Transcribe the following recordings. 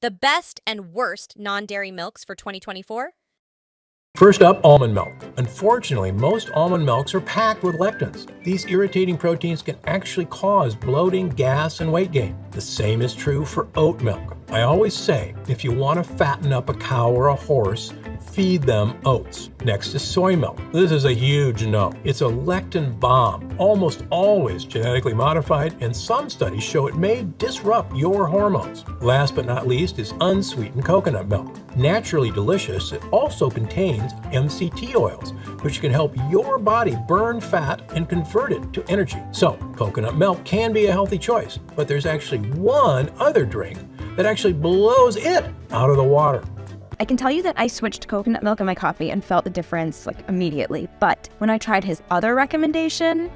The best and worst non-dairy milks for 2024? First up, almond milk. Unfortunately, most almond milks are packed with lectins. These irritating proteins can actually cause bloating, gas, and weight gain. The same is true for oat milk. I always say, if you want to fatten up a cow or a horse, feed them oats. Next is soy milk. This is a huge no. It's a lectin bomb, almost always genetically modified, and some studies show it may disrupt your hormones. Last but not least is unsweetened coconut milk. Naturally delicious, it also contains MCT oils, which can help your body burn fat and convert it to energy. So, coconut milk can be a healthy choice, but there's actually one other drink that actually blows it out of the water. I can tell you that I switched to coconut milk in my coffee and felt the difference immediately. But when I tried his other recommendation,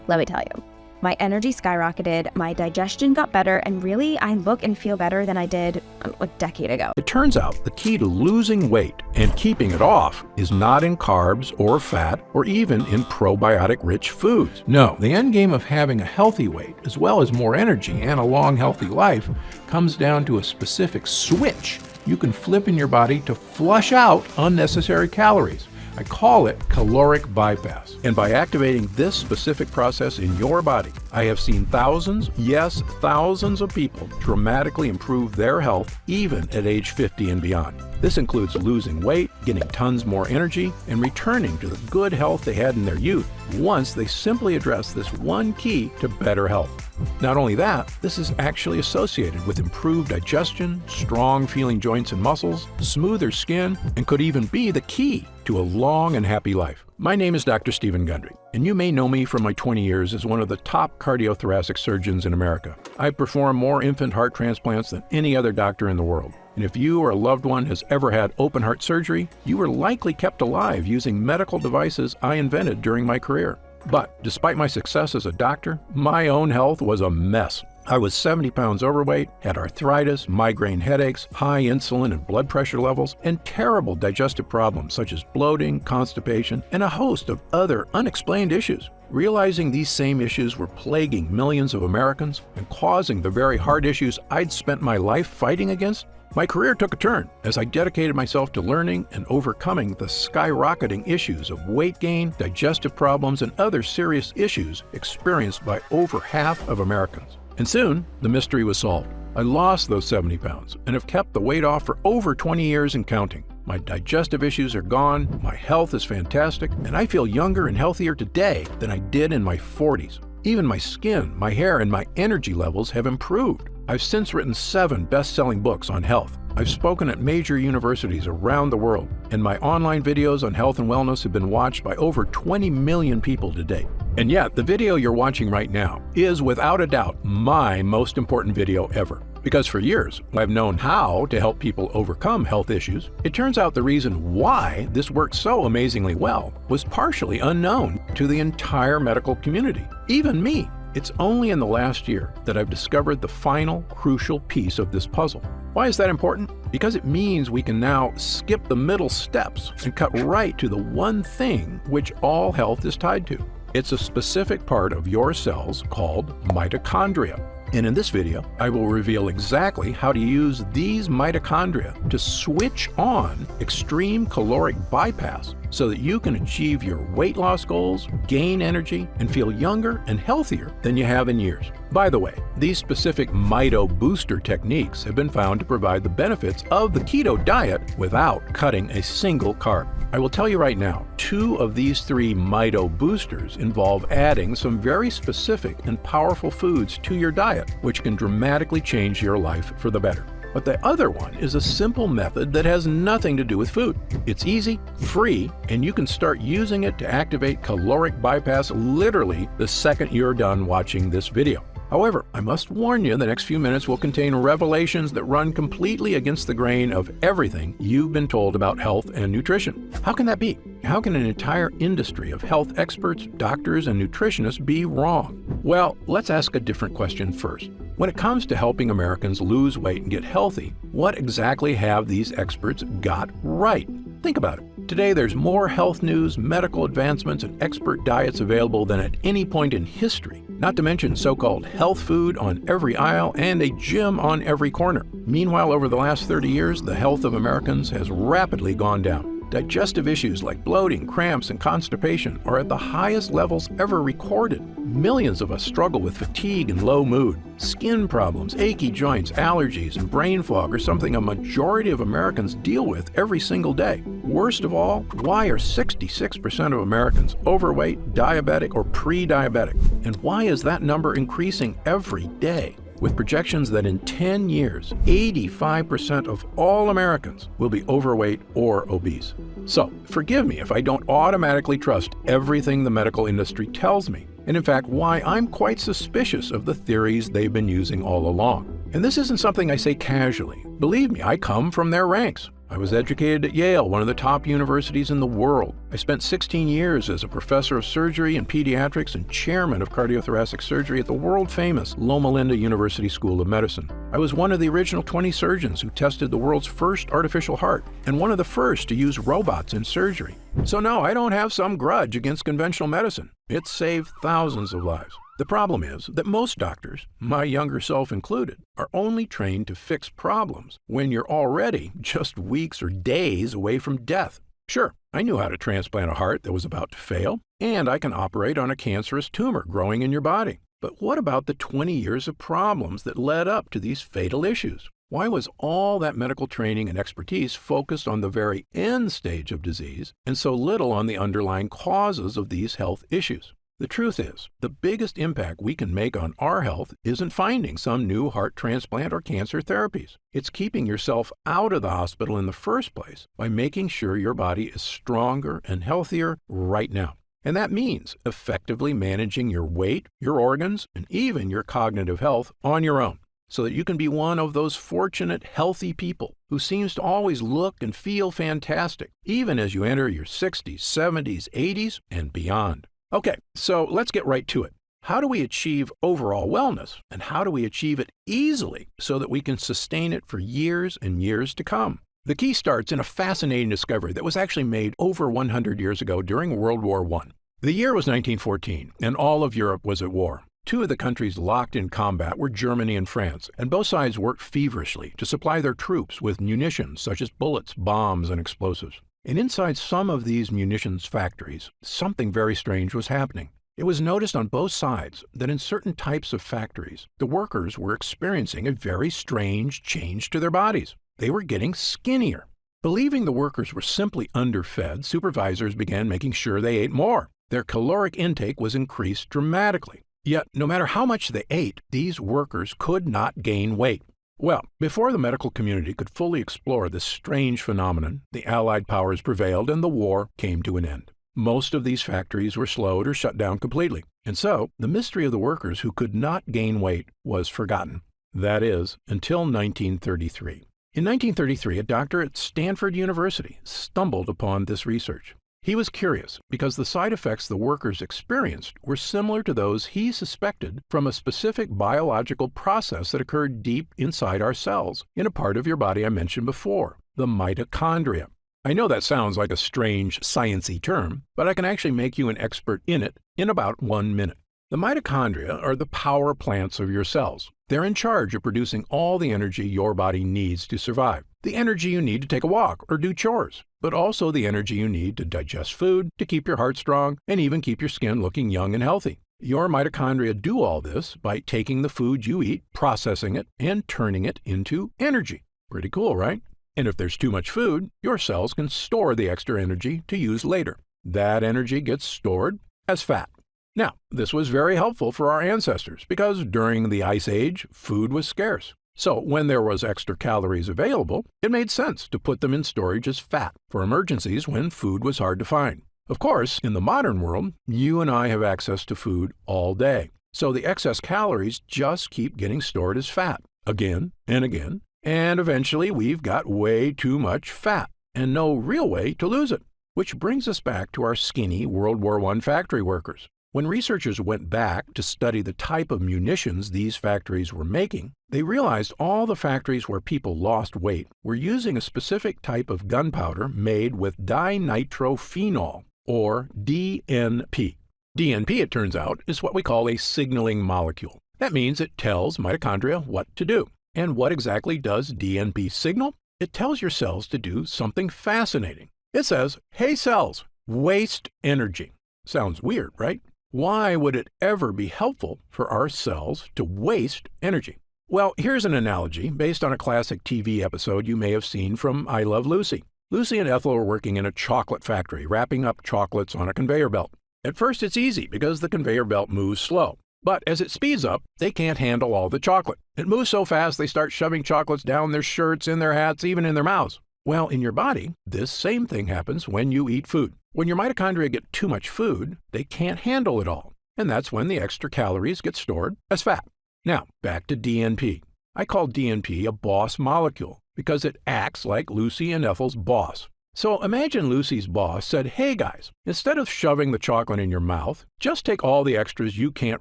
let me tell you, my energy skyrocketed, my digestion got better, and really I look and feel better than I did a decade ago. It turns out the key to losing weight and keeping it off is not in carbs or fat or even in probiotic-rich foods. No, the end game of having a healthy weight, as well as more energy and a long, healthy life, comes down to a specific switch you can flip in your body to flush out unnecessary calories. I call it caloric bypass. And by activating this specific process in your body, I have seen thousands, yes, thousands of people dramatically improve their health even at age 50 and beyond. This includes losing weight, getting tons more energy, and returning to the good health they had in their youth once they simply address this one key to better health. Not only that, this is actually associated with improved digestion, strong feeling joints and muscles, smoother skin, and could even be the key to a long and happy life. My name is Dr. Stephen Gundry, and you may know me from my 20 years as one of the top cardiothoracic surgeons in America. I've performed more infant heart transplants than any other doctor in the world. And if you or a loved one has ever had open heart surgery, you were likely kept alive using medical devices I invented during my career. But despite my success as a doctor, my own health was a mess. I was 70 pounds overweight, had arthritis, migraine headaches, high insulin and blood pressure levels, and terrible digestive problems such as bloating, constipation, and a host of other unexplained issues. Realizing these same issues were plaguing millions of Americans and causing the very heart issues I'd spent my life fighting against, my career took a turn as I dedicated myself to learning and overcoming the skyrocketing issues of weight gain, digestive problems, and other serious issues experienced by over half of Americans. And soon, the mystery was solved. I lost those 70 pounds and have kept the weight off for over 20 years and counting. My digestive issues are gone, my health is fantastic, and I feel younger and healthier today than I did in my 40s. Even my skin, my hair, and my energy levels have improved. I've since written 7 best-selling books on health. I've spoken at major universities around the world, and my online videos on health and wellness have been watched by over 20 million people to date. And yet, the video you're watching right now is without a doubt my most important video ever. Because for years, I've known how to help people overcome health issues. It turns out the reason why this worked so amazingly well was partially unknown to the entire medical community, even me. It's only in the last year that I've discovered the final, crucial piece of this puzzle. Why is that important? Because it means we can now skip the middle steps and cut right to the one thing which all health is tied to. It's a specific part of your cells called mitochondria. And in this video, I will reveal exactly how to use these mitochondria to switch on extreme caloric bypass so that you can achieve your weight loss goals, gain energy, and feel younger and healthier than you have in years. By the way, these specific mito booster techniques have been found to provide the benefits of the keto diet without cutting a single carb. I will tell you right now, 2 of these 3 mito boosters involve adding some very specific and powerful foods to your diet, which can dramatically change your life for the better. But the other one is a simple method that has nothing to do with food. It's easy, free, and you can start using it to activate caloric bypass literally the second you're done watching this video. However, I must warn you the next few minutes will contain revelations that run completely against the grain of everything you've been told about health and nutrition. How can that be? How can an entire industry of health experts, doctors, and nutritionists be wrong? Well, let's ask a different question first. When it comes to helping Americans lose weight and get healthy, what exactly have these experts got right? Think about it. Today, there's more health news, medical advancements, and expert diets available than at any point in history, not to mention so-called health food on every aisle and a gym on every corner. Meanwhile, over the last 30 years, the health of Americans has rapidly gone down. Digestive issues like bloating, cramps, and constipation are at the highest levels ever recorded. Millions of us struggle with fatigue and low mood. Skin problems, achy joints, allergies, and brain fog are something a majority of Americans deal with every single day. Worst of all, why are 66% of Americans overweight, diabetic, or pre-diabetic? And why is that number increasing every day? With projections that in 10 years, 85% of all Americans will be overweight or obese. So, forgive me if I don't automatically trust everything the medical industry tells me, and in fact, why I'm quite suspicious of the theories they've been using all along. And this isn't something I say casually. Believe me, I come from their ranks. I was educated at Yale, one of the top universities in the world. I spent 16 years as a professor of surgery and pediatrics and chairman of cardiothoracic surgery at the world-famous Loma Linda University School of Medicine. I was one of the original 20 surgeons who tested the world's first artificial heart and one of the first to use robots in surgery. So no, I don't have some grudge against conventional medicine. It's saved thousands of lives. The problem is that most doctors, my younger self included, are only trained to fix problems when you're already just weeks or days away from death. Sure, I knew how to transplant a heart that was about to fail, and I can operate on a cancerous tumor growing in your body. But what about the 20 years of problems that led up to these fatal issues? Why was all that medical training and expertise focused on the very end stage of disease and so little on the underlying causes of these health issues? The truth is, the biggest impact we can make on our health isn't finding some new heart transplant or cancer therapies. It's keeping yourself out of the hospital in the first place by making sure your body is stronger and healthier right now. And that means effectively managing your weight, your organs, and even your cognitive health on your own, so that you can be one of those fortunate, healthy people who seems to always look and feel fantastic, even as you enter your 60s, 70s, 80s, and beyond. Okay, so let's get right to it. How do we achieve overall wellness, and how do we achieve it easily so that we can sustain it for years and years to come? The key starts in a fascinating discovery that was actually made over 100 years ago during World War I. The year was 1914, and all of Europe was at war. Two of the countries locked in combat were Germany and France, and both sides worked feverishly to supply their troops with munitions such as bullets, bombs, and explosives. And inside some of these munitions factories, something very strange was happening. It was noticed on both sides that in certain types of factories, the workers were experiencing a very strange change to their bodies. They were getting skinnier. Believing the workers were simply underfed, supervisors began making sure they ate more. Their caloric intake was increased dramatically. Yet, no matter how much they ate, these workers could not gain weight. Well, before the medical community could fully explore this strange phenomenon, the Allied powers prevailed and the war came to an end. Most of these factories were slowed or shut down completely, and so the mystery of the workers who could not gain weight was forgotten. That is, until 1933. In 1933, a doctor at Stanford University stumbled upon this research. He was curious because the side effects the workers experienced were similar to those he suspected from a specific biological process that occurred deep inside our cells in a part of your body I mentioned before, the mitochondria. I know that sounds like a strange, sciencey term, but I can actually make you an expert in it in about 1 minute. The mitochondria are the power plants of your cells. They're in charge of producing all the energy your body needs to survive. The energy you need to take a walk or do chores, but also the energy you need to digest food, to keep your heart strong, and even keep your skin looking young and healthy. Your mitochondria do all this by taking the food you eat, processing it, and turning it into energy. Pretty cool, right? And if there's too much food, your cells can store the extra energy to use later. That energy gets stored as fat. Now, this was very helpful for our ancestors because during the Ice Age, food was scarce. So when there was extra calories available, it made sense to put them in storage as fat for emergencies when food was hard to find. Of course, in the modern world, you and I have access to food all day. So the excess calories just keep getting stored as fat again and again. And eventually we've got way too much fat and no real way to lose it. Which brings us back to our skinny World War I factory workers. When researchers went back to study the type of munitions these factories were making, they realized all the factories where people lost weight were using a specific type of gunpowder made with dinitrophenol, or DNP. DNP, it turns out, is what we call a signaling molecule. That means it tells mitochondria what to do. And what exactly does DNP signal? It tells your cells to do something fascinating. It says, "Hey cells, waste energy." Sounds weird, right? Why would it ever be helpful for our cells to waste energy? Well, here's an analogy based on a classic TV episode you may have seen from I Love Lucy. Lucy and Ethel are working in a chocolate factory, wrapping up chocolates on a conveyor belt. At first, it's easy because the conveyor belt moves slow. But as it speeds up, they can't handle all the chocolate. It moves so fast they start shoving chocolates down their shirts, in their hats, even in their mouths. Well, in your body, this same thing happens when you eat food. When your mitochondria get too much food, they can't handle it all. And that's when the extra calories get stored as fat. Now, back to DNP. I call DNP a boss molecule because it acts like Lucy and Ethel's boss. So imagine Lucy's boss said, "Hey guys, instead of shoving the chocolate in your mouth, just take all the extras you can't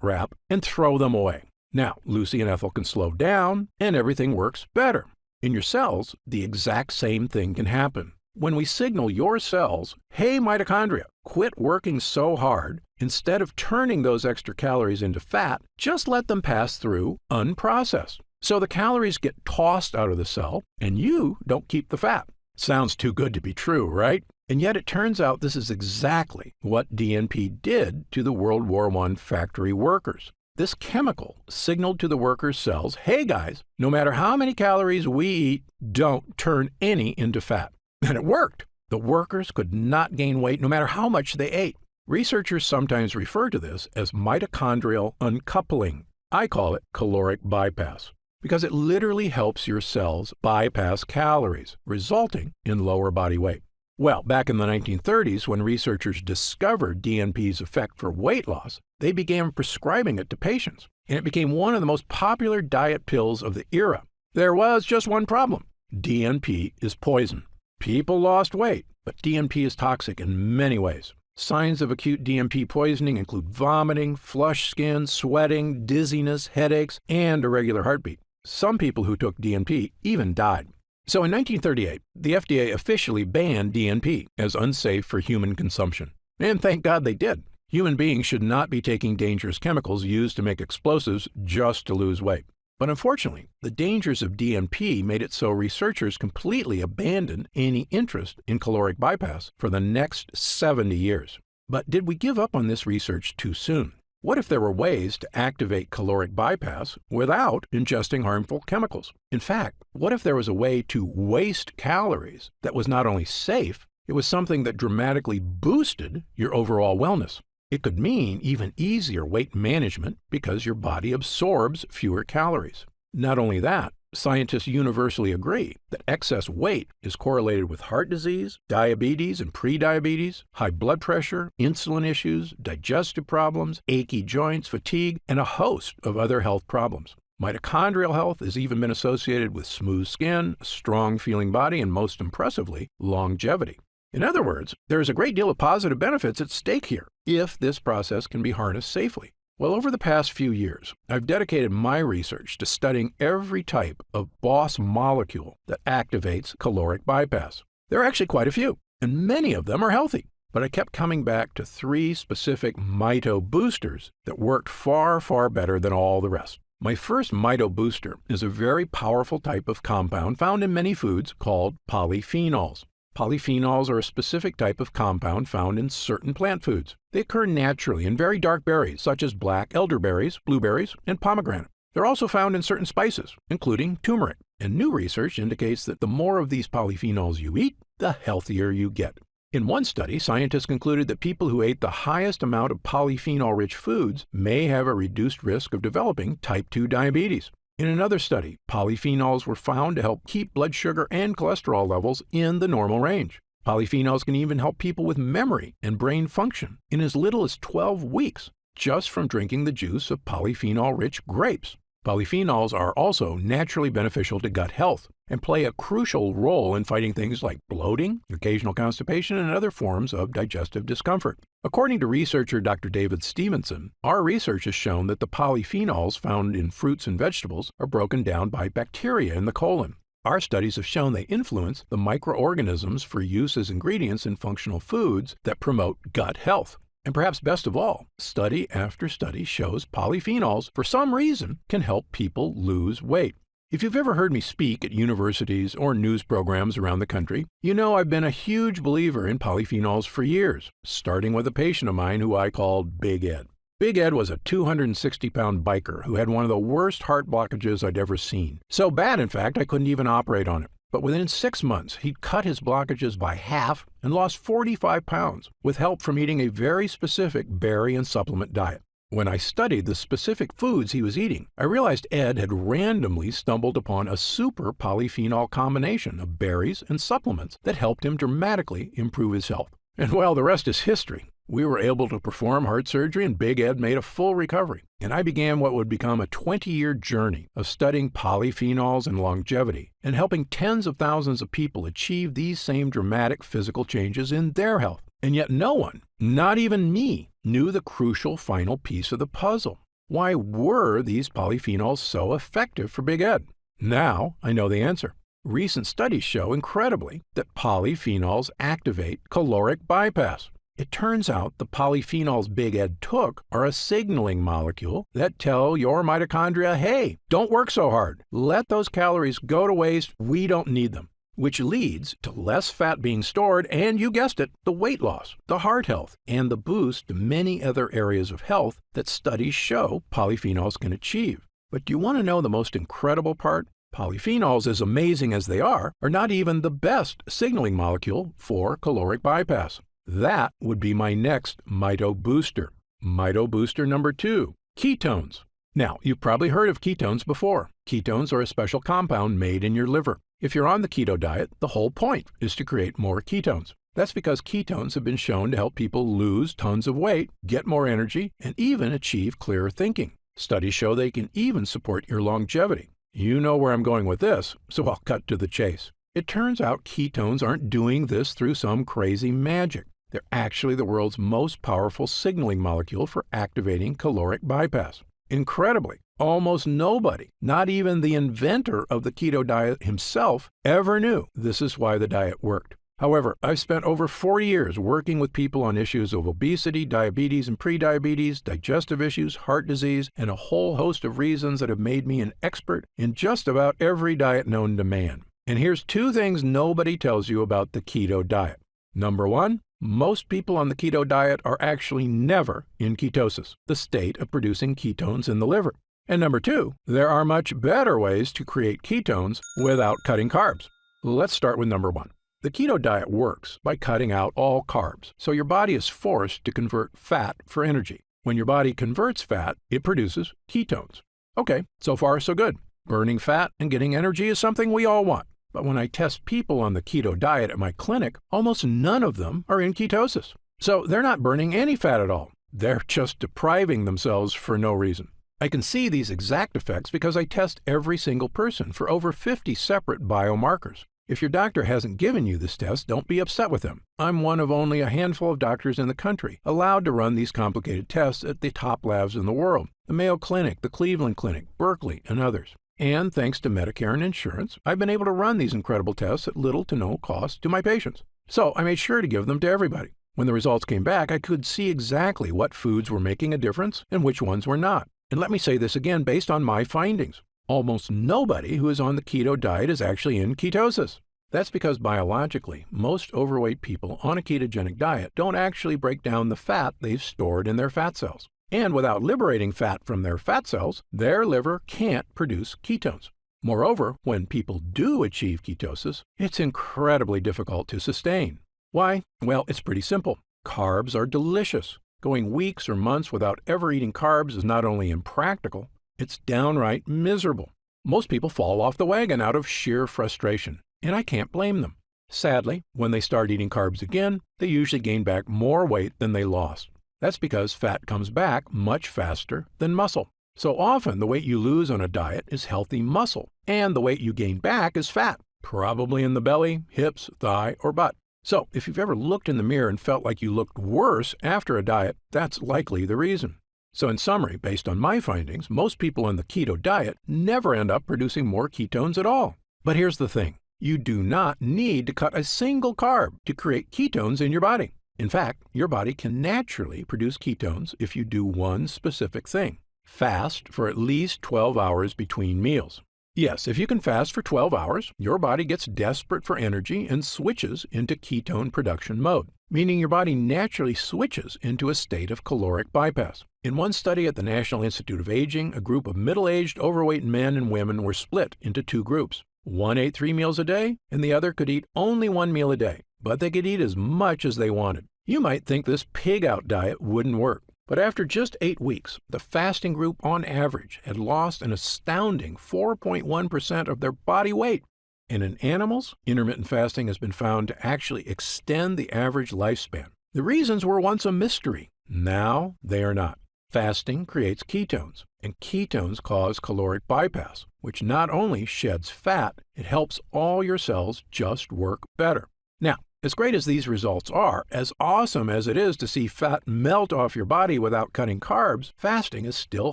wrap and throw them away." Now, Lucy and Ethel can slow down and everything works better. In your cells, the exact same thing can happen. When we signal your cells, "Hey mitochondria, quit working so hard," instead of turning those extra calories into fat, just let them pass through unprocessed. So the calories get tossed out of the cell and you don't keep the fat. Sounds too good to be true, right? And yet it turns out this is exactly what DNP did to the World War I factory workers. This chemical signaled to the workers' cells, "Hey guys, no matter how many calories we eat, don't turn any into fat." And it worked. The workers could not gain weight no matter how much they ate. Researchers sometimes refer to this as mitochondrial uncoupling. I call it caloric bypass, because it literally helps your cells bypass calories, resulting in lower body weight. Well, back in the 1930s, when researchers discovered DNP's effect for weight loss, they began prescribing it to patients, and it became one of the most popular diet pills of the era. There was just one problem. DNP is poison. People lost weight, but DNP is toxic in many ways. Signs of acute DNP poisoning include vomiting, flushed skin, sweating, dizziness, headaches, and irregular heartbeat. Some people who took DNP even died. So in 1938, the FDA officially banned DNP as unsafe for human consumption. And thank God they did. Human beings should not be taking dangerous chemicals used to make explosives just to lose weight. But unfortunately, the dangers of DNP made it so researchers completely abandoned any interest in caloric bypass for the next 70 years. But did we give up on this research too soon? What if there were ways to activate caloric bypass without ingesting harmful chemicals? In fact, what if there was a way to waste calories that was not only safe, it was something that dramatically boosted your overall wellness? It could mean even easier weight management because your body absorbs fewer calories. Not only that, scientists universally agree that excess weight is correlated with heart disease, diabetes and prediabetes, high blood pressure, insulin issues, digestive problems, achy joints, fatigue, and a host of other health problems. Mitochondrial health has even been associated with smooth skin, a strong feeling body, and most impressively, longevity. In other words, there is a great deal of positive benefits at stake here if this process can be harnessed safely. Well, over the past few years, I've dedicated my research to studying every type of boss molecule that activates caloric bypass. There are actually quite a few, and many of them are healthy. But I kept coming back to 3 specific mito boosters that worked far, far better than all the rest. My first mito booster is a very powerful type of compound found in many foods called polyphenols. Polyphenols are a specific type of compound found in certain plant foods. They occur naturally in very dark berries, such as black elderberries, blueberries, and pomegranate. They're also found in certain spices, including turmeric. And new research indicates that the more of these polyphenols you eat, the healthier you get. In one study, scientists concluded that people who ate the highest amount of polyphenol-rich foods may have a reduced risk of developing type 2 diabetes. In another study, polyphenols were found to help keep blood sugar and cholesterol levels in the normal range. Polyphenols can even help people with memory and brain function in as little as 12 weeks, just from drinking the juice of polyphenol-rich grapes. Polyphenols are also naturally beneficial to gut health and play a crucial role in fighting things like bloating, occasional constipation, and other forms of digestive discomfort. According to researcher Dr. David Stevenson, our research has shown that the polyphenols found in fruits and vegetables are broken down by bacteria in the colon. Our studies have shown they influence the microorganisms for use as ingredients in functional foods that promote gut health. And perhaps best of all, study after study shows polyphenols, for some reason, can help people lose weight. If you've ever heard me speak at universities or news programs around the country, you know I've been a huge believer in polyphenols for years, starting with a patient of mine who I called Big Ed. Big Ed was a 260-pound biker who had one of the worst heart blockages I'd ever seen. So bad, in fact, I couldn't even operate on it. But within 6 months, he'd cut his blockages by half and lost 45 pounds with help from eating a very specific berry and supplement diet. When I studied the specific foods he was eating, I realized Ed had randomly stumbled upon a super polyphenol combination of berries and supplements that helped him dramatically improve his health. And well, the rest is history. We were able to perform heart surgery and Big Ed made a full recovery. And I began what would become a 20-year journey of studying polyphenols and longevity and helping tens of thousands of people achieve these same dramatic physical changes in their health. And yet no one, not even me, knew the crucial final piece of the puzzle. Why were these polyphenols so effective for Big Ed? Now I know the answer. Recent studies show, incredibly, that polyphenols activate caloric bypass. It turns out the polyphenols Big Ed took are a signaling molecule that tell your mitochondria, hey, don't work so hard. Let those calories go to waste. We don't need them. Which leads to less fat being stored and, you guessed it, the weight loss, the heart health, and the boost to many other areas of health that studies show polyphenols can achieve. But do you want to know the most incredible part? Polyphenols, as amazing as they are not even the best signaling molecule for caloric bypass. That would be my next mito booster. Mito booster number 2, ketones. Now, you've probably heard of ketones before. Ketones are a special compound made in your liver. If you're on the keto diet, the whole point is to create more ketones. That's because ketones have been shown to help people lose tons of weight, get more energy, and even achieve clearer thinking. Studies show they can even support your longevity. You know where I'm going with this, so I'll cut to the chase. It turns out ketones aren't doing this through some crazy magic. They're actually the world's most powerful signaling molecule for activating caloric bypass. Incredibly, almost nobody, not even the inventor of the keto diet himself, ever knew this is why the diet worked. However, I've spent over 40 years working with people on issues of obesity, diabetes and prediabetes, digestive issues, heart disease, and a whole host of reasons that have made me an expert in just about every diet known to man. And here's 2 things nobody tells you about the keto diet. Number 1, most people on the keto diet are actually never in ketosis, the state of producing ketones in the liver. And number 2, there are much better ways to create ketones without cutting carbs. Let's start with number 1. The keto diet works by cutting out all carbs, so your body is forced to convert fat for energy. When your body converts fat, it produces ketones. Okay, so far so good. Burning fat and getting energy is something we all want. But when I test people on the keto diet at my clinic, almost none of them are in ketosis. So they're not burning any fat at all. They're just depriving themselves for no reason. I can see these exact effects because I test every single person for over 50 separate biomarkers. If your doctor hasn't given you this test, don't be upset with them. I'm one of only a handful of doctors in the country allowed to run these complicated tests at the top labs in the world: the Mayo Clinic, the Cleveland Clinic, Berkeley, and others. And thanks to Medicare and insurance, I've been able to run these incredible tests at little to no cost to my patients. So I made sure to give them to everybody. When the results came back, I could see exactly what foods were making a difference and which ones were not. And let me say this again based on my findings. Almost nobody who is on the keto diet is actually in ketosis. That's because biologically, most overweight people on a ketogenic diet don't actually break down the fat they've stored in their fat cells. And without liberating fat from their fat cells, their liver can't produce ketones. Moreover, when people do achieve ketosis, it's incredibly difficult to sustain. Why? Well, it's pretty simple. Carbs are delicious. Going weeks or months without ever eating carbs is not only impractical, it's downright miserable. Most people fall off the wagon out of sheer frustration, and I can't blame them. Sadly, when they start eating carbs again, they usually gain back more weight than they lost. That's because fat comes back much faster than muscle. So often, the weight you lose on a diet is healthy muscle, and the weight you gain back is fat, probably in the belly, hips, thigh, or butt. So if you've ever looked in the mirror and felt like you looked worse after a diet, that's likely the reason. So in summary, based on my findings, most people on the keto diet never end up producing more ketones at all. But here's the thing. You do not need to cut a single carb to create ketones in your body. In fact, your body can naturally produce ketones if you do one specific thing. Fast for at least 12 hours between meals. Yes, if you can fast for 12 hours, your body gets desperate for energy and switches into ketone production mode, meaning your body naturally switches into a state of caloric bypass. In one study at the National Institute of Aging, a group of middle-aged, overweight men and women were split into two groups. One ate 3 meals a day, and the other could eat only 1 meal a day, but they could eat as much as they wanted. You might think this pig-out diet wouldn't work. But after just 8 weeks, the fasting group on average had lost an astounding 4.1% of their body weight. And in animals, intermittent fasting has been found to actually extend the average lifespan. The reasons were once a mystery. Now they are not. Fasting creates ketones, and ketones cause caloric bypass, which not only sheds fat, it helps all your cells just work better. Now, as great as these results are, as awesome as it is to see fat melt off your body without cutting carbs, fasting is still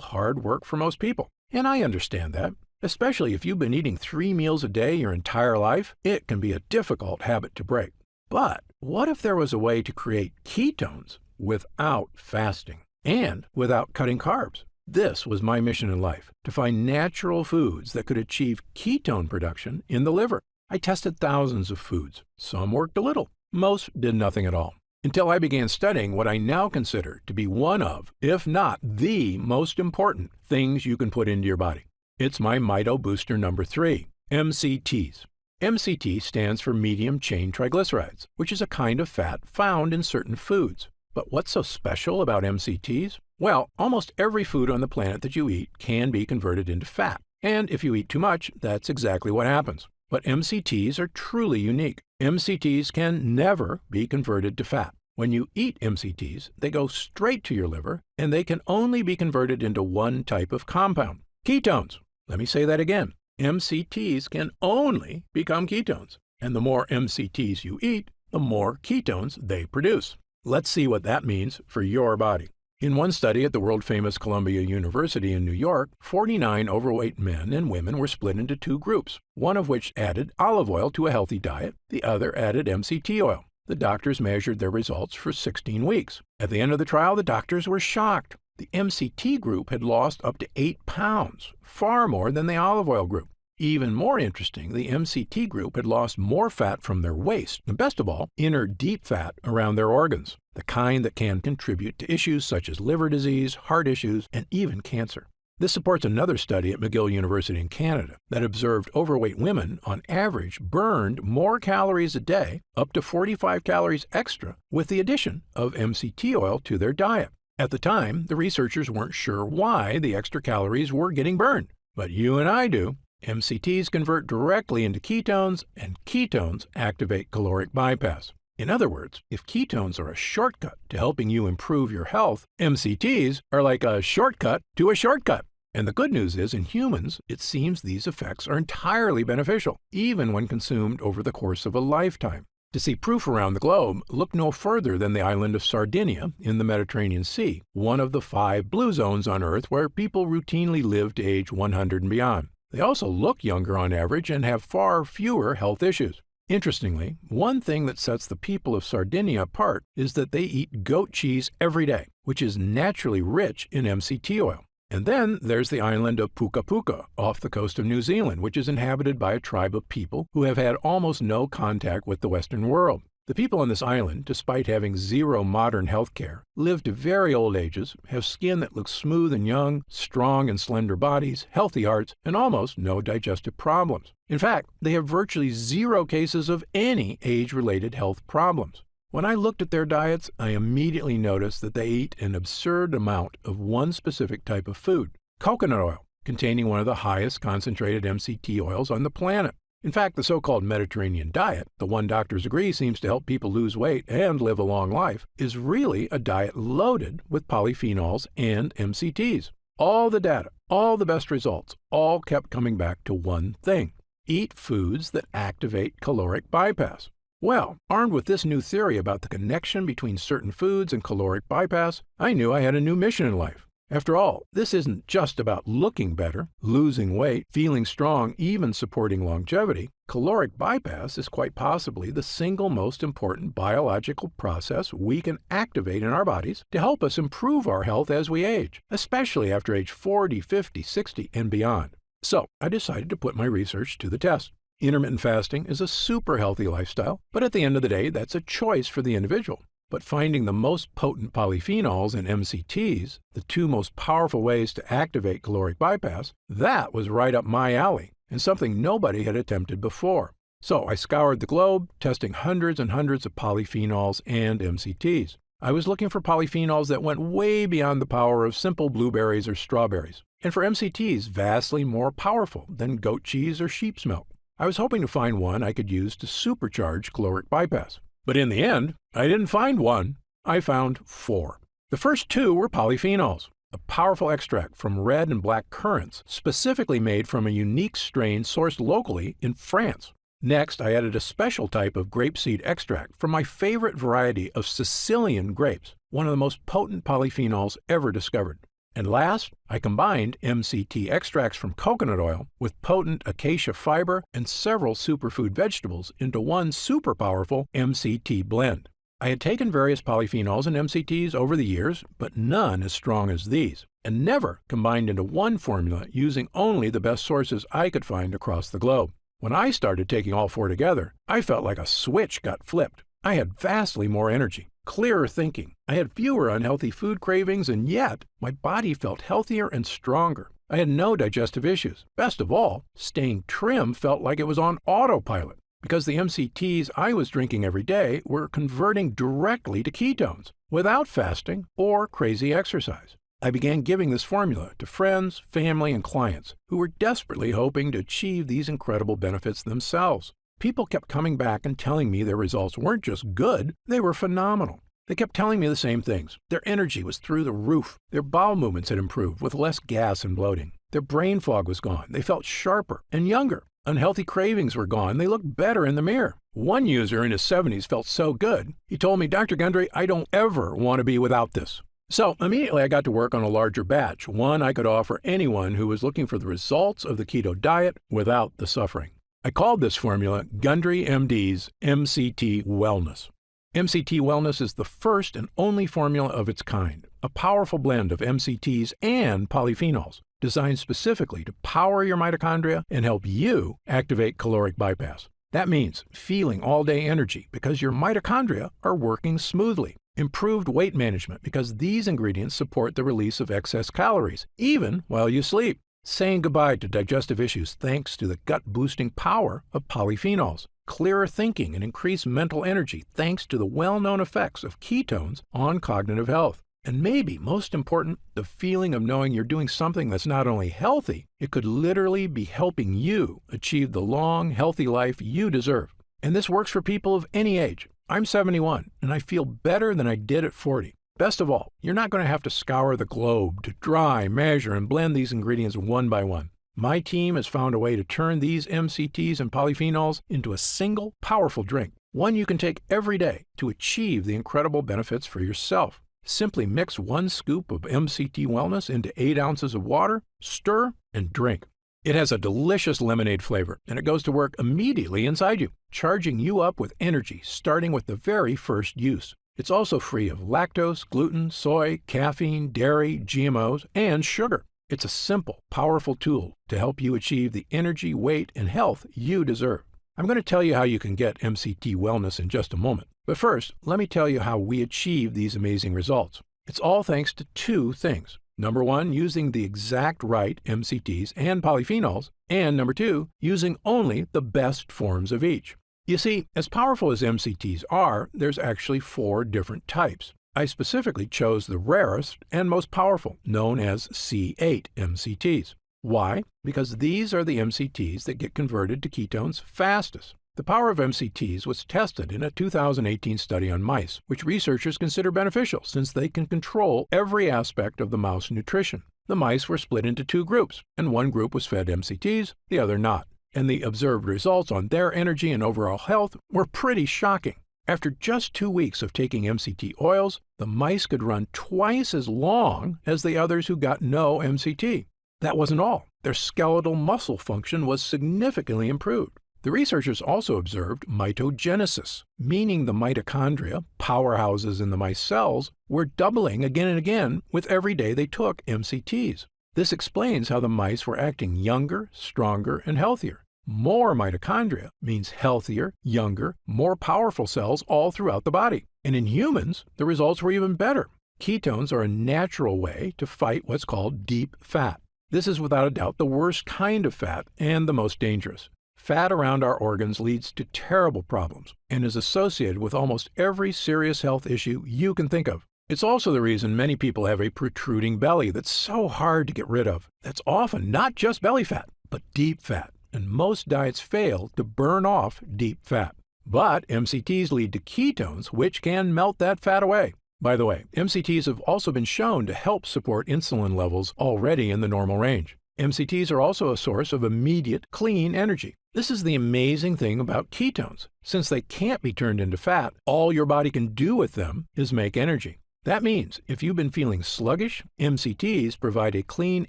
hard work for most people. And I understand that. Especially if you've been eating 3 meals a day your entire life, it can be a difficult habit to break. But what if there was a way to create ketones without fasting and without cutting carbs? This was my mission in life, to find natural foods that could achieve ketone production in the liver. I tested thousands of foods. Some worked a little. Most did nothing at all. Until I began studying what I now consider to be one of, if not the most important things you can put into your body. It's my Mito Booster number 3, MCTs. MCT stands for medium chain triglycerides, which is a kind of fat found in certain foods. But what's so special about MCTs? Well, almost every food on the planet that you eat can be converted into fat. And if you eat too much, that's exactly what happens. But MCTs are truly unique. MCTs can never be converted to fat. When you eat MCTs, they go straight to your liver, and they can only be converted into one type of compound, ketones. Let me say that again. MCTs can only become ketones. And the more MCTs you eat, the more ketones they produce. Let's see what that means for your body. In one study at the world-famous Columbia University in New York, 49 overweight men and women were split into 2 groups, one of which added olive oil to a healthy diet, the other added MCT oil. The doctors measured their results for 16 weeks. At the end of the trial, the doctors were shocked. The MCT group had lost up to 8 pounds, far more than the olive oil group. Even more interesting, the MCT group had lost more fat from their waist, and best of all, inner deep fat around their organs, the kind that can contribute to issues such as liver disease, heart issues, and even cancer. This supports another study at McGill University in Canada that observed overweight women, on average, burned more calories a day, up to 45 calories extra, with the addition of MCT oil to their diet. At the time, the researchers weren't sure why the extra calories were getting burned, but you and I do. MCTs convert directly into ketones, and ketones activate caloric bypass. In other words, if ketones are a shortcut to helping you improve your health, MCTs are like a shortcut to a shortcut. And the good news is, in humans, it seems these effects are entirely beneficial, even when consumed over the course of a lifetime. To see proof around the globe, look no further than the island of Sardinia in the Mediterranean Sea, one of the 5 blue zones on Earth where people routinely live to age 100 and beyond. They also look younger on average and have far fewer health issues. Interestingly, one thing that sets the people of Sardinia apart is that they eat goat cheese every day, which is naturally rich in MCT oil. And then there's the island of Puka Puka off the coast of New Zealand, which is inhabited by a tribe of people who have had almost no contact with the Western world. The people on this island, despite having zero modern health care, live to very old ages, have skin that looks smooth and young, strong and slender bodies, healthy hearts, and almost no digestive problems. In fact, they have virtually 0 cases of any age-related health problems. When I looked at their diets, I immediately noticed that they eat an absurd amount of one specific type of food, coconut oil, containing one of the highest concentrated MCT oils on the planet. In fact, the so-called Mediterranean diet, the one doctors agree seems to help people lose weight and live a long life, is really a diet loaded with polyphenols and MCTs. All the data, all the best results, all kept coming back to one thing: eat foods that activate caloric bypass. Well, armed with this new theory about the connection between certain foods and caloric bypass, I knew I had a new mission in life. After all, this isn't just about looking better, losing weight, feeling strong, even supporting longevity. Caloric bypass is quite possibly the single most important biological process we can activate in our bodies to help us improve our health as we age, especially after age 40, 50, 60, and beyond. So I decided to put my research to the test. Intermittent fasting is a super healthy lifestyle, but at the end of the day, that's a choice for the individual. But finding the most potent polyphenols and MCTs, the two most powerful ways to activate caloric bypass, that was right up my alley, and something nobody had attempted before. So I scoured the globe, testing hundreds and hundreds of polyphenols and MCTs. I was looking for polyphenols that went way beyond the power of simple blueberries or strawberries, and for MCTs vastly more powerful than goat cheese or sheep's milk. I was hoping to find one I could use to supercharge caloric bypass. But in the end, I didn't find one. I found 4. The first 2 were polyphenols, a powerful extract from red and black currants, specifically made from a unique strain sourced locally in France. Next, I added a special type of grapeseed extract from my favorite variety of Sicilian grapes, one of the most potent polyphenols ever discovered. And last, I combined MCT extracts from coconut oil with potent acacia fiber and several superfood vegetables into one super powerful MCT blend. I had taken various polyphenols and MCTs over the years, but none as strong as these, and never combined into one formula using only the best sources I could find across the globe. When I started taking all 4 together, I felt like a switch got flipped. I had vastly more energy, clearer thinking. I had fewer unhealthy food cravings, and yet my body felt healthier and stronger. I had no digestive issues. Best of all, staying trim felt like it was on autopilot, because the MCTs I was drinking every day were converting directly to ketones without fasting or crazy exercise. I began giving this formula to friends, family, and clients who were desperately hoping to achieve these incredible benefits themselves. People kept coming back and telling me their results weren't just good, they were phenomenal. They kept telling me the same things. Their energy was through the roof. Their bowel movements had improved with less gas and bloating. Their brain fog was gone. They felt sharper and younger. Unhealthy cravings were gone. They looked better in the mirror. One user in his 70s felt so good, he told me, "Dr. Gundry, I don't ever want to be without this." So immediately I got to work on a larger batch, one I could offer anyone who was looking for the results of the keto diet without the suffering. I called this formula Gundry MD's MCT Wellness. MCT Wellness is the first and only formula of its kind, a powerful blend of MCTs and polyphenols, designed specifically to power your mitochondria and help you activate caloric bypass. That means feeling all-day energy because your mitochondria are working smoothly. Improved weight management because these ingredients support the release of excess calories, even while you sleep. Saying goodbye to digestive issues thanks to the gut-boosting power of polyphenols. Clearer thinking and increased mental energy thanks to the well-known effects of ketones on cognitive health. And maybe most important, the feeling of knowing you're doing something that's not only healthy, it could literally be helping you achieve the long, healthy life you deserve. And this works for people of any age. I'm 71, and I feel better than I did at 40. Best of all, you're not going to have to scour the globe to dry, measure, and blend these ingredients one by one. My team has found a way to turn these MCTs and polyphenols into a single, powerful drink, one you can take every day to achieve the incredible benefits for yourself. Simply mix 1 scoop of MCT Wellness into 8 ounces of water, stir, and drink. It has a delicious lemonade flavor, and it goes to work immediately inside you, charging you up with energy starting with the very first use. It's also free of lactose, gluten, soy, caffeine, dairy, GMOs, and sugar. It's a simple, powerful tool to help you achieve the energy, weight, and health you deserve. I'm going to tell you how you can get MCT Wellness in just a moment. But first, let me tell you how we achieve these amazing results. It's all thanks to 2 things. Number 1, using the exact right MCTs and polyphenols, and number 2, using only the best forms of each. You see, as powerful as MCTs are, there's actually 4 different types. I specifically chose the rarest and most powerful, known as C8 MCTs. Why? Because these are the MCTs that get converted to ketones fastest. The power of MCTs was tested in a 2018 study on mice, which researchers consider beneficial since they can control every aspect of the mouse nutrition. The mice were split into two groups, and one group was fed MCTs, the other not. And the observed results on their energy and overall health were pretty shocking. After just 2 weeks of taking MCT oils, the mice could run twice as long as the others who got no MCT. That wasn't all. Their skeletal muscle function was significantly improved. The researchers also observed mitogenesis, meaning the mitochondria, powerhouses in the mice cells, were doubling again and again with every day they took MCTs. This explains how the mice were acting younger, stronger, and healthier. More mitochondria means healthier, younger, more powerful cells all throughout the body. And in humans, the results were even better. Ketones are a natural way to fight what's called deep fat. This is without a doubt the worst kind of fat and the most dangerous. Fat around our organs leads to terrible problems and is associated with almost every serious health issue you can think of. It's also the reason many people have a protruding belly that's so hard to get rid of. That's often not just belly fat, but deep fat. And most diets fail to burn off deep fat. But MCTs lead to ketones, which can melt that fat away. By the way, MCTs have also been shown to help support insulin levels already in the normal range. MCTs are also a source of immediate, clean energy. This is the amazing thing about ketones. Since they can't be turned into fat, all your body can do with them is make energy. That means if you've been feeling sluggish, MCTs provide a clean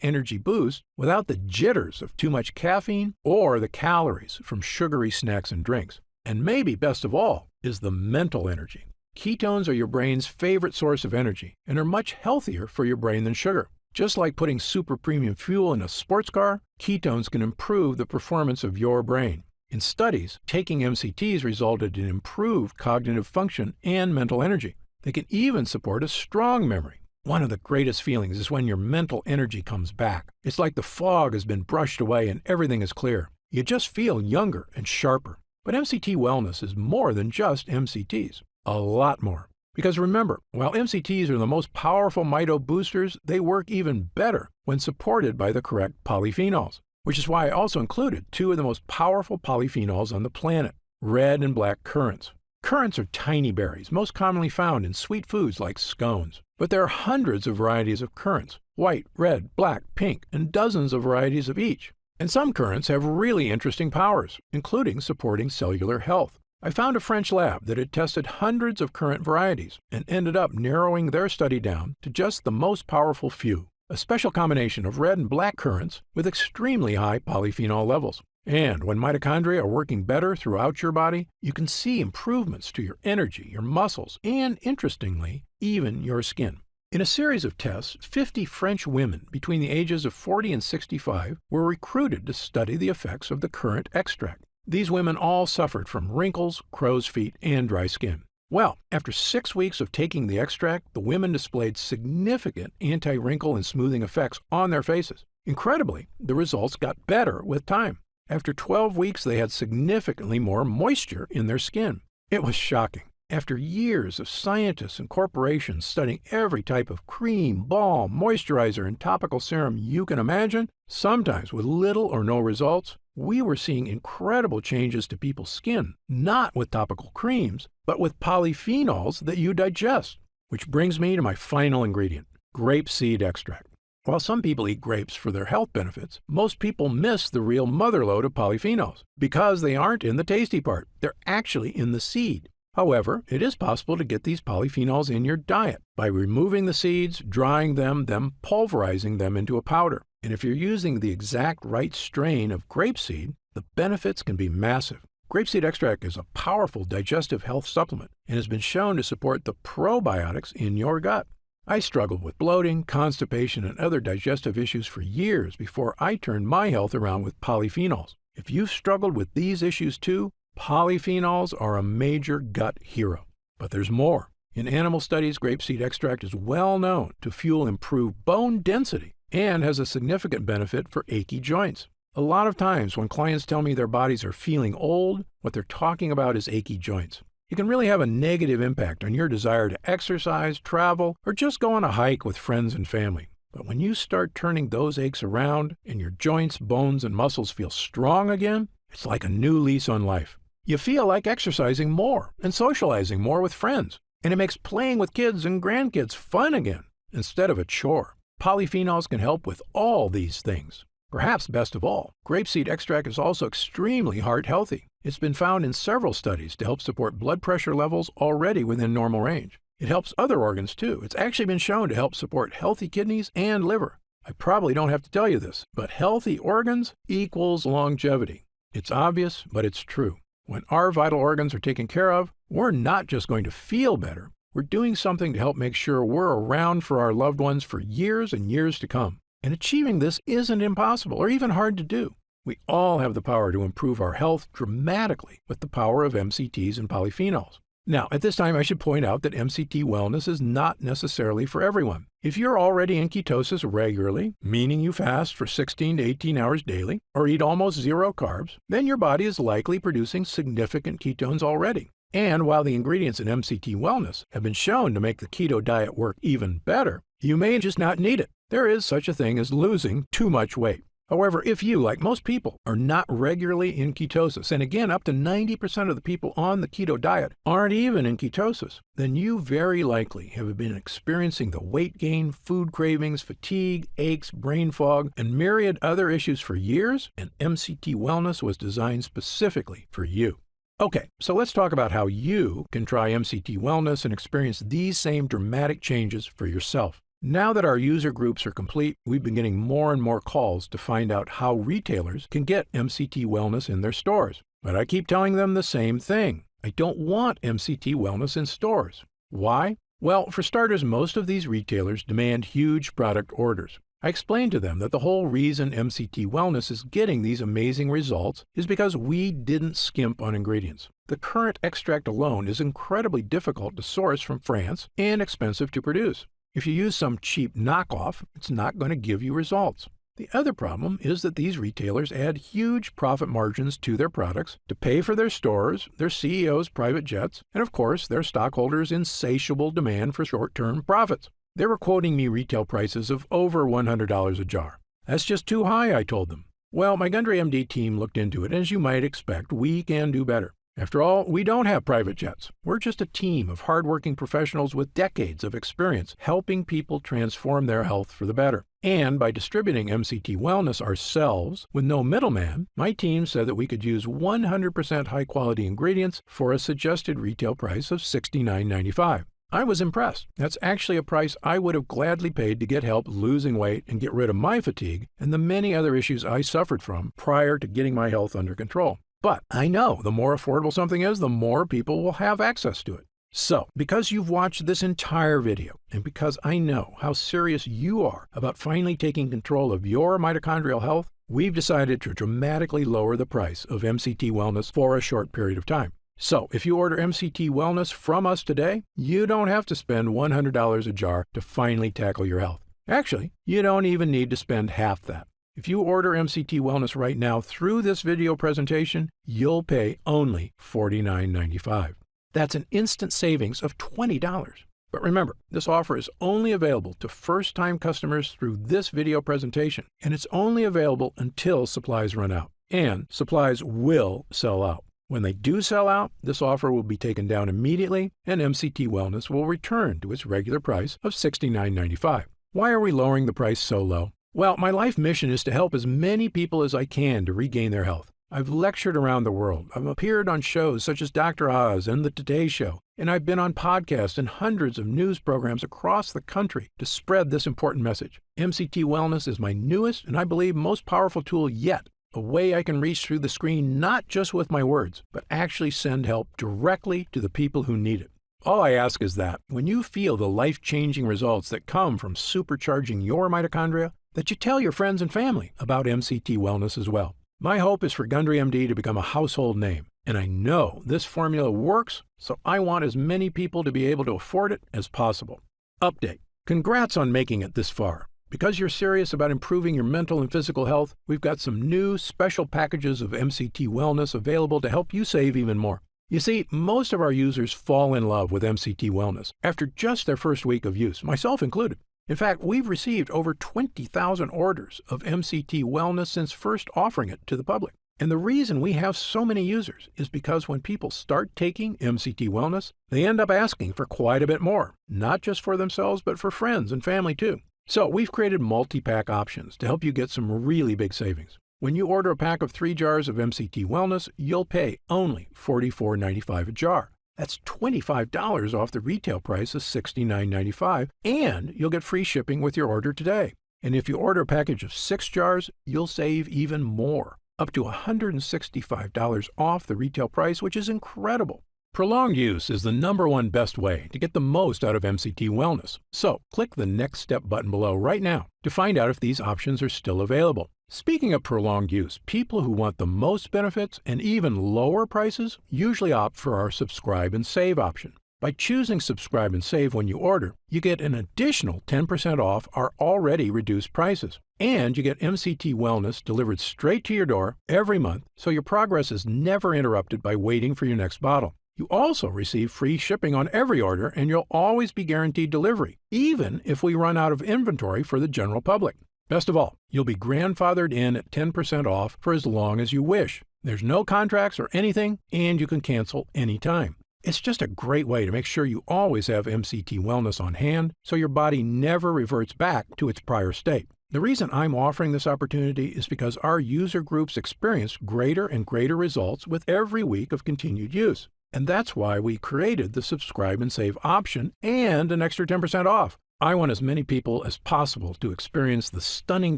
energy boost without the jitters of too much caffeine or the calories from sugary snacks and drinks. And maybe best of all is the mental energy. Ketones are your brain's favorite source of energy and are much healthier for your brain than sugar. Just like putting super premium fuel in a sports car, ketones can improve the performance of your brain. In studies, taking MCTs resulted in improved cognitive function and mental energy. They can even support a strong memory. One of the greatest feelings is when your mental energy comes back. It's like the fog has been brushed away and everything is clear. You just feel younger and sharper. But MCT wellness is more than just MCTs. A lot more. Because remember, while MCTs are the most powerful mito boosters, they work even better when supported by the correct polyphenols, which is why I also included two of the most powerful polyphenols on the planet, red and black currants. Currants are tiny berries, most commonly found in sweet foods like scones. But there are hundreds of varieties of currants, white, red, black, pink, and dozens of varieties of each. And some currants have really interesting powers, including supporting cellular health. I found a French lab that had tested hundreds of currant varieties and ended up narrowing their study down to just the most powerful few, a special combination of red and black currants with extremely high polyphenol levels. And when mitochondria are working better throughout your body, you can see improvements to your energy, your muscles, and, interestingly, even your skin. In a series of tests, 50 French women between the ages of 40 and 65 were recruited to study the effects of the currant extract. These women all suffered from wrinkles, crow's feet, and dry skin. Well, after 6 weeks of taking the extract, the women displayed significant anti-wrinkle and smoothing effects on their faces. Incredibly, the results got better with time. After 12 weeks, they had significantly more moisture in their skin. It was shocking. After years of scientists and corporations studying every type of cream, balm, moisturizer, and topical serum you can imagine, sometimes with little or no results, we were seeing incredible changes to people's skin, not with topical creams, but with polyphenols that you digest. Which brings me to my final ingredient, grapeseed extract. While some people eat grapes for their health benefits, most people miss the real motherlode of polyphenols because they aren't in the tasty part. They're actually in the seed. However, it is possible to get these polyphenols in your diet by removing the seeds, drying them, then pulverizing them into a powder. And if you're using the exact right strain of grapeseed, the benefits can be massive. Grapeseed extract is a powerful digestive health supplement and has been shown to support the probiotics in your gut. I struggled with bloating, constipation, and other digestive issues for years before I turned my health around with polyphenols. If you've struggled with these issues too, polyphenols are a major gut hero. But there's more. In animal studies, grapeseed extract is well known to fuel improved bone density and has a significant benefit for achy joints. A lot of times when clients tell me their bodies are feeling old, what they're talking about is achy joints. It can really have a negative impact on your desire to exercise, travel, or just go on a hike with friends and family. But when you start turning those aches around and your joints, bones, and muscles feel strong again, it's like a new lease on life. You feel like exercising more and socializing more with friends, and it makes playing with kids and grandkids fun again instead of a chore. Polyphenols can help with all these things. Perhaps best of all, grapeseed extract is also extremely heart healthy. It's been found in several studies to help support blood pressure levels already within normal range. It helps other organs too. It's actually been shown to help support healthy kidneys and liver. I probably don't have to tell you this, but healthy organs equals longevity. It's obvious, but it's true. When our vital organs are taken care of, we're not just going to feel better. We're doing something to help make sure we're around for our loved ones for years and years to come. And achieving this isn't impossible or even hard to do. We all have the power to improve our health dramatically with the power of MCTs and polyphenols. Now, at this time, I should point out that MCT wellness is not necessarily for everyone. If you're already in ketosis regularly, meaning you fast for 16 to 18 hours daily, or eat almost zero carbs, then your body is likely producing significant ketones already. And while the ingredients in MCT wellness have been shown to make the keto diet work even better, you may just not need it. There is such a thing as losing too much weight. However, if you, like most people, are not regularly in ketosis, and again, up to 90% of the people on the keto diet aren't even in ketosis, then you very likely have been experiencing the weight gain, food cravings, fatigue, aches, brain fog, and myriad other issues for years, and MCT Wellness was designed specifically for you. Okay, so let's talk about how you can try MCT Wellness and experience these same dramatic changes for yourself. Now that our user groups are complete, we've been getting more and more calls to find out how retailers can get MCT Wellness in their stores. But I keep telling them the same thing. I don't want MCT Wellness in stores. Why? Well, for starters, most of these retailers demand huge product orders. I explained to them that the whole reason MCT Wellness is getting these amazing results is because we didn't skimp on ingredients. The current extract alone is incredibly difficult to source from France and expensive to produce. If you use some cheap knockoff, it's not going to give you results. The other problem is that these retailers add huge profit margins to their products to pay for their stores, their CEOs' private jets, and of course, their stockholders' insatiable demand for short-term profits. They were quoting me retail prices of over $100 a jar. That's just too high, I told them. Well, my Gundry MD team looked into it, and as you might expect, we can do better. After all, we don't have private jets. We're just a team of hardworking professionals with decades of experience helping people transform their health for the better. And by distributing MCT Wellness ourselves with no middleman, my team said that we could use 100% high-quality ingredients for a suggested retail price of $69.95. I was impressed. That's actually a price I would have gladly paid to get help losing weight and get rid of my fatigue and the many other issues I suffered from prior to getting my health under control. But I know the more affordable something is, the more people will have access to it. So, because you've watched this entire video, and because I know how serious you are about finally taking control of your mitochondrial health, we've decided to dramatically lower the price of MCT Wellness for a short period of time. So, if you order MCT Wellness from us today, you don't have to spend $100 a jar to finally tackle your health. Actually, you don't even need to spend half that. If you order MCT Wellness right now through this video presentation, you'll pay only $49.95. That's an instant savings of $20. But remember, this offer is only available to first-time customers through this video presentation, and it's only available until supplies run out. And supplies will sell out. When they do sell out, this offer will be taken down immediately, and MCT Wellness will return to its regular price of $69.95. Why are we lowering the price so low? Well, my life mission is to help as many people as I can to regain their health. I've lectured around the world. I've appeared on shows such as Dr. Oz and The Today Show, and I've been on podcasts and hundreds of news programs across the country to spread this important message. MCT Wellness is my newest and I believe most powerful tool yet, a way I can reach through the screen not just with my words, but actually send help directly to the people who need it. All I ask is that, when you feel the life-changing results that come from supercharging your mitochondria, that you tell your friends and family about MCT Wellness as well. My hope is for Gundry MD to become a household name, and I know this formula works, so I want as many people to be able to afford it as possible. Update. Congrats on making it this far. Because you're serious about improving your mental and physical health, we've got some new special packages of MCT Wellness available to help you save even more. You see, most of our users fall in love with MCT Wellness after just their first week of use, myself included. In fact, we've received over 20,000 orders of MCT Wellness since first offering it to the public. And the reason we have so many users is because when people start taking MCT Wellness, they end up asking for quite a bit more, not just for themselves, but for friends and family too. So we've created multi-pack options to help you get some really big savings. When you order a pack of 3 jars of MCT Wellness, you'll pay only $44.95 a jar. That's $25 off the retail price of $69.95, and you'll get free shipping with your order today. And if you order a package of 6 jars, you'll save even more, up to $165 off the retail price, which is incredible. Prolonged use is the #1 best way to get the most out of MCT Wellness. So click the Next Step button below right now to find out if these options are still available. Speaking of prolonged use, people who want the most benefits and even lower prices usually opt for our Subscribe and Save option. By choosing Subscribe and Save when you order, you get an additional 10% off our already reduced prices. And you get MCT Wellness delivered straight to your door every month, so your progress is never interrupted by waiting for your next bottle. You also receive free shipping on every order, and you'll always be guaranteed delivery, even if we run out of inventory for the general public. Best of all, you'll be grandfathered in at 10% off for as long as you wish. There's no contracts or anything, and you can cancel anytime. It's just a great way to make sure you always have MCT Wellness on hand, so your body never reverts back to its prior state. The reason I'm offering this opportunity is because our user groups experience greater and greater results with every week of continued use. And that's why we created the Subscribe and Save option and an extra 10% off. I want as many people as possible to experience the stunning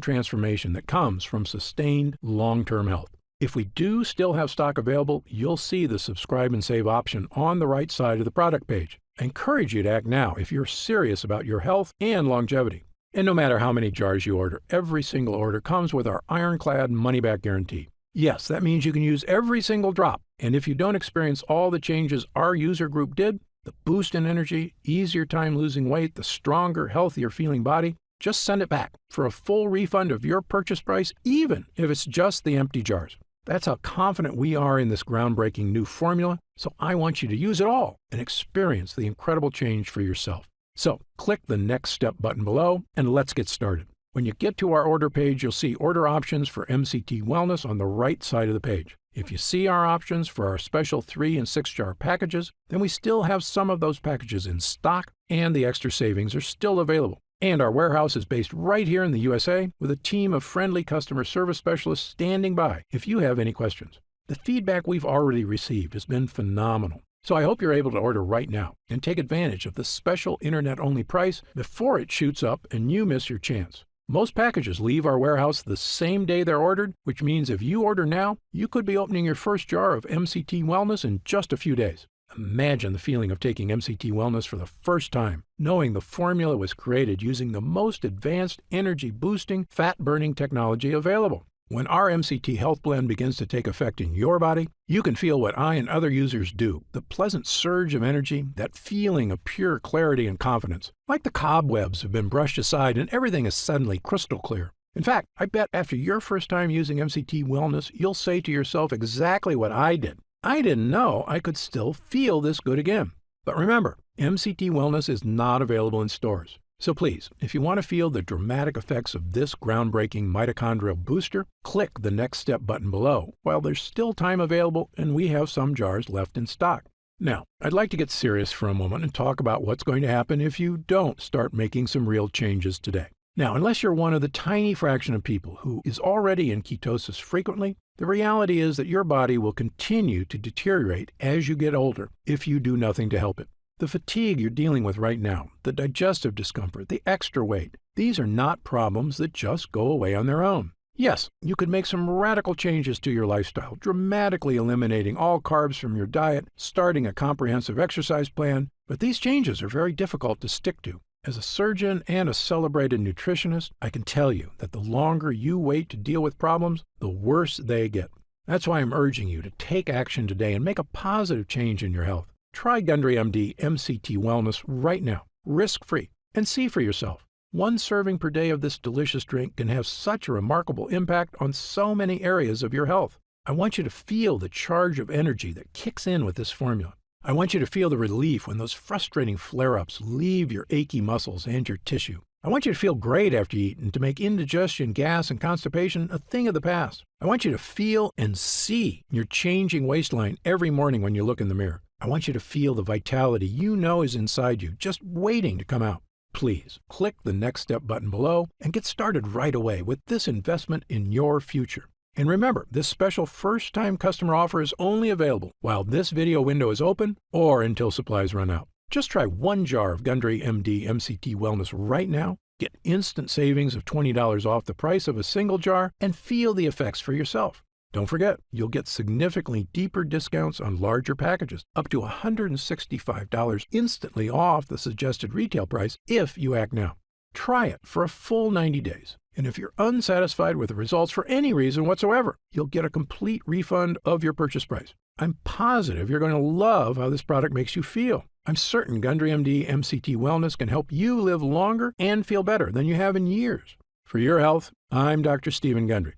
transformation that comes from sustained long-term health. If we do still have stock available, you'll see the Subscribe and Save option on the right side of the product page. I encourage you to act now if you're serious about your health and longevity. And no matter how many jars you order, every single order comes with our ironclad money-back guarantee. Yes, that means you can use every single drop. And if you don't experience all the changes our user group did, the boost in energy, easier time losing weight, the stronger, healthier feeling body, just send it back for a full refund of your purchase price, even if it's just the empty jars. That's how confident we are in this groundbreaking new formula, so I want you to use it all and experience the incredible change for yourself. So click the Next Step button below and let's get started. When you get to our order page, you'll see order options for MCT Wellness on the right side of the page. If you see our options for our special 3 and 6 jar packages, then we still have some of those packages in stock and the extra savings are still available. And our warehouse is based right here in the USA with a team of friendly customer service specialists standing by if you have any questions. The feedback we've already received has been phenomenal. So I hope you're able to order right now and take advantage of the special internet-only price before it shoots up and you miss your chance. Most packages leave our warehouse the same day they're ordered, which means if you order now, you could be opening your first jar of MCT Wellness in just a few days. Imagine the feeling of taking MCT Wellness for the first time, knowing the formula was created using the most advanced energy-boosting, fat-burning technology available. When our MCT Health Blend begins to take effect in your body, you can feel what I and other users do, the pleasant surge of energy, that feeling of pure clarity and confidence, like the cobwebs have been brushed aside and everything is suddenly crystal clear. In fact, I bet after your first time using MCT Wellness, you'll say to yourself exactly what I did. I didn't know I could still feel this good again. But remember, MCT Wellness is not available in stores. So please, if you want to feel the dramatic effects of this groundbreaking mitochondrial booster, click the Next Step button below while there's still time available and we have some jars left in stock. Now, I'd like to get serious for a moment and talk about what's going to happen if you don't start making some real changes today. Now, unless you're one of the tiny fraction of people who is already in ketosis frequently, the reality is that your body will continue to deteriorate as you get older if you do nothing to help it. The fatigue you're dealing with right now, the digestive discomfort, the extra weight, these are not problems that just go away on their own. Yes, you could make some radical changes to your lifestyle, dramatically eliminating all carbs from your diet, starting a comprehensive exercise plan, but these changes are very difficult to stick to. As a surgeon and a celebrated nutritionist, I can tell you that the longer you wait to deal with problems, the worse they get. That's why I'm urging you to take action today and make a positive change in your health. Try Gundry MD MCT Wellness right now, risk-free, and see for yourself. One serving per day of this delicious drink can have such a remarkable impact on so many areas of your health. I want you to feel the charge of energy that kicks in with this formula. I want you to feel the relief when those frustrating flare-ups leave your achy muscles and your tissue. I want you to feel great after you eat and to make indigestion, gas, and constipation a thing of the past. I want you to feel and see your changing waistline every morning when you look in the mirror. I want you to feel the vitality you know is inside you, just waiting to come out. Please click the Next Step button below and get started right away with this investment in your future. And remember, this special first-time customer offer is only available while this video window is open or until supplies run out. Just try 1 jar of Gundry MD MCT Wellness right now, get instant savings of $20 off the price of a single jar, and feel the effects for yourself. Don't forget, you'll get significantly deeper discounts on larger packages, up to $165 instantly off the suggested retail price if you act now. Try it for a full 90 days. And if you're unsatisfied with the results for any reason whatsoever, you'll get a complete refund of your purchase price. I'm positive you're going to love how this product makes you feel. I'm certain Gundry MD MCT Wellness can help you live longer and feel better than you have in years. For your health, I'm Dr. Stephen Gundry.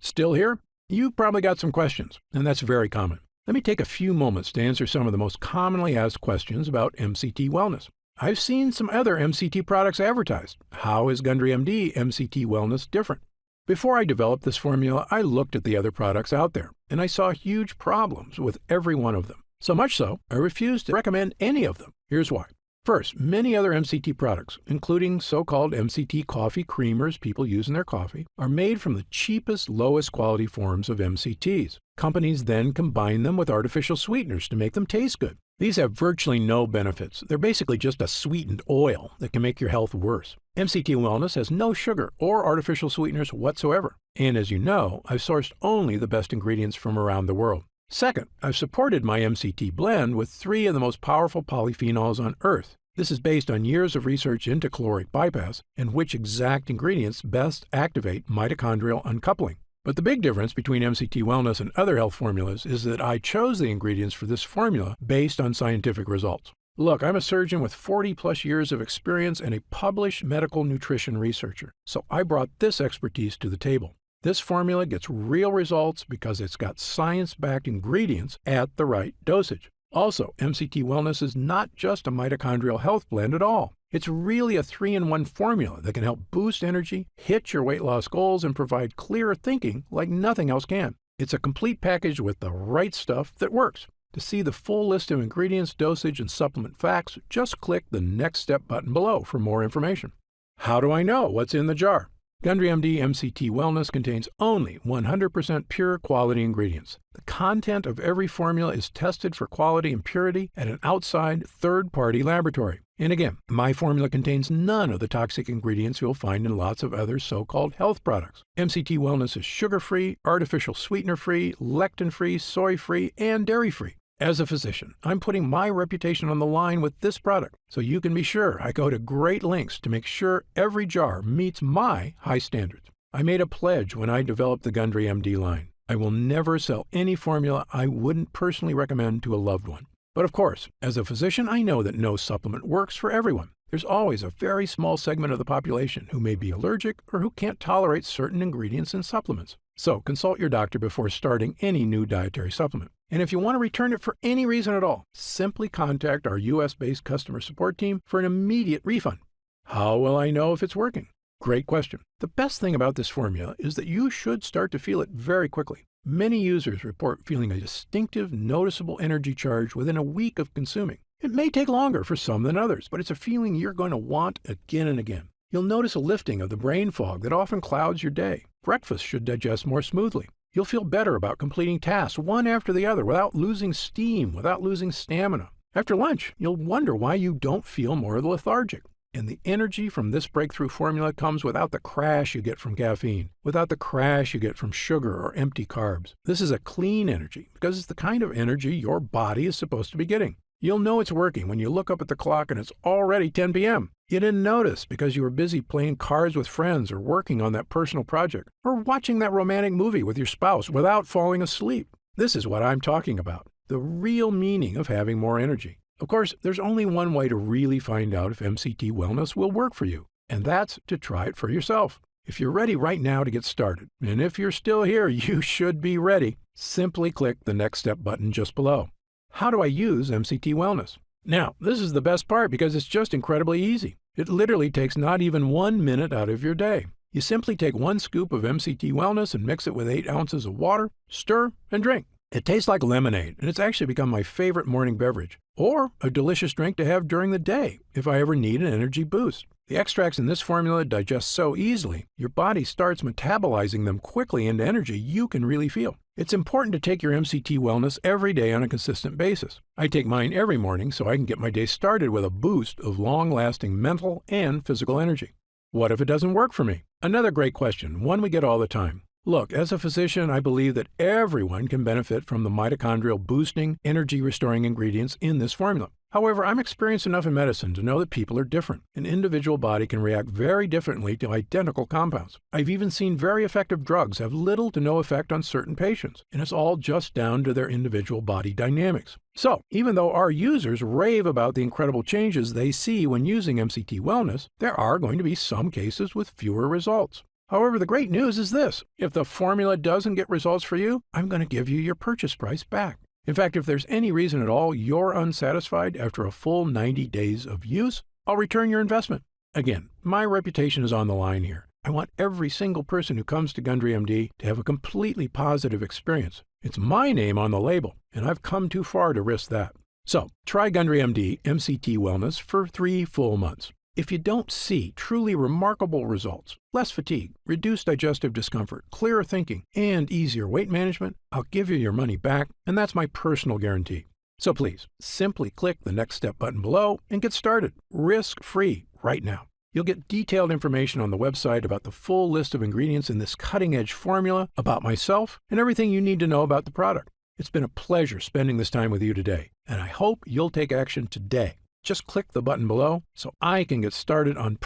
Still here? You've probably got some questions, and that's very common. Let me take a few moments to answer some of the most commonly asked questions about MCT Wellness. I've seen some other MCT products advertised. How is Gundry MD MCT Wellness different? Before I developed this formula, I looked at the other products out there, and I saw huge problems with every one of them. So much so, I refused to recommend any of them. Here's why. First, many other MCT products, including so-called MCT coffee creamers people use in their coffee, are made from the cheapest, lowest quality forms of MCTs. Companies then combine them with artificial sweeteners to make them taste good. These have virtually no benefits. They're basically just a sweetened oil that can make your health worse. MCT Wellness has no sugar or artificial sweeteners whatsoever. And as you know, I've sourced only the best ingredients from around the world. Second, I've supported my MCT blend with 3 of the most powerful polyphenols on Earth. This is based on years of research into caloric bypass and which exact ingredients best activate mitochondrial uncoupling. But the big difference between MCT Wellness and other health formulas is that I chose the ingredients for this formula based on scientific results. Look, I'm a surgeon with 40-plus years of experience and a published medical nutrition researcher, so I brought this expertise to the table. This formula gets real results because it's got science-backed ingredients at the right dosage. Also, MCT Wellness is not just a mitochondrial health blend at all. It's really a 3-in-1 formula that can help boost energy, hit your weight loss goals, and provide clearer thinking like nothing else can. It's a complete package with the right stuff that works. To see the full list of ingredients, dosage, and supplement facts, just click the Next Step button below for more information. How do I know what's in the jar? Gundry MD MCT Wellness contains only 100% pure quality ingredients. The content of every formula is tested for quality and purity at an outside third-party laboratory. And again, my formula contains none of the toxic ingredients you'll find in lots of other so-called health products. MCT Wellness is sugar-free, artificial sweetener-free, lectin-free, soy-free, and dairy-free. As a physician, I'm putting my reputation on the line with this product, so you can be sure I go to great lengths to make sure every jar meets my high standards. I made a pledge when I developed the Gundry MD line. I will never sell any formula I wouldn't personally recommend to a loved one. But of course, as a physician, I know that no supplement works for everyone. There's always a very small segment of the population who may be allergic or who can't tolerate certain ingredients in supplements. So consult your doctor before starting any new dietary supplement. And if you want to return it for any reason at all, simply contact our US-based customer support team for an immediate refund. How will I know if it's working? Great question. The best thing about this formula is that you should start to feel it very quickly. Many users report feeling a distinctive, noticeable energy charge within a week of consuming. It may take longer for some than others, but it's a feeling you're going to want again and again. You'll notice a lifting of the brain fog that often clouds your day. Breakfast should digest more smoothly. You'll feel better about completing tasks one after the other without losing steam, without losing stamina. After lunch, you'll wonder why you don't feel more lethargic. And the energy from this breakthrough formula comes without the crash you get from caffeine, without the crash you get from sugar or empty carbs. This is a clean energy because it's the kind of energy your body is supposed to be getting. You'll know it's working when you look up at the clock and it's already 10 p.m. You didn't notice because you were busy playing cards with friends or working on that personal project or watching that romantic movie with your spouse without falling asleep. This is what I'm talking about, the real meaning of having more energy. Of course, there's only one way to really find out if MCT Wellness will work for you, and that's to try it for yourself. If you're ready right now to get started, and if you're still here, you should be ready, simply click the Next Step button just below. How do I use MCT Wellness? Now, this is the best part because it's just incredibly easy. It literally takes not even 1 minute out of your day. You simply take 1 scoop of MCT Wellness and mix it with 8 ounces of water, stir, and drink. It tastes like lemonade, and it's actually become my favorite morning beverage. or a delicious drink to have during the day if I ever need an energy boost. The extracts in this formula digest so easily, your body starts metabolizing them quickly into energy you can really feel. It's important to take your MCT wellness every day on a consistent basis. I take mine every morning so I can get my day started with a boost of long-lasting mental and physical energy. What if it doesn't work for me? Another great question, one we get all the time. Look, as a physician, I believe that everyone can benefit from the mitochondrial boosting, energy-restoring ingredients in this formula. However, I'm experienced enough in medicine to know that people are different. An individual body can react very differently to identical compounds. I've even seen very effective drugs have little to no effect on certain patients, and it's all just down to their individual body dynamics. So, even though our users rave about the incredible changes they see when using MCT Wellness, there are going to be some cases with fewer results. However, the great news is this. If the formula doesn't get results for you, I'm going to give you your purchase price back. In fact, if there's any reason at all you're unsatisfied after a full 90 days of use, I'll return your investment. Again, my reputation is on the line here. I want every single person who comes to Gundry MD to have a completely positive experience. It's my name on the label, and I've come too far to risk that. So, try Gundry MD MCT Wellness for 3 full months. If you don't see truly remarkable results, less fatigue, reduced digestive discomfort, clearer thinking, and easier weight management, I'll give you your money back, and that's my personal guarantee. So please, simply click the Next Step button below and get started, risk-free, right now. You'll get detailed information on the website about the full list of ingredients in this cutting-edge formula, about myself, and everything you need to know about the product. It's been a pleasure spending this time with you today, and I hope you'll take action today. Just click the button below so I can get started on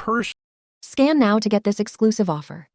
Scan now to get this exclusive offer.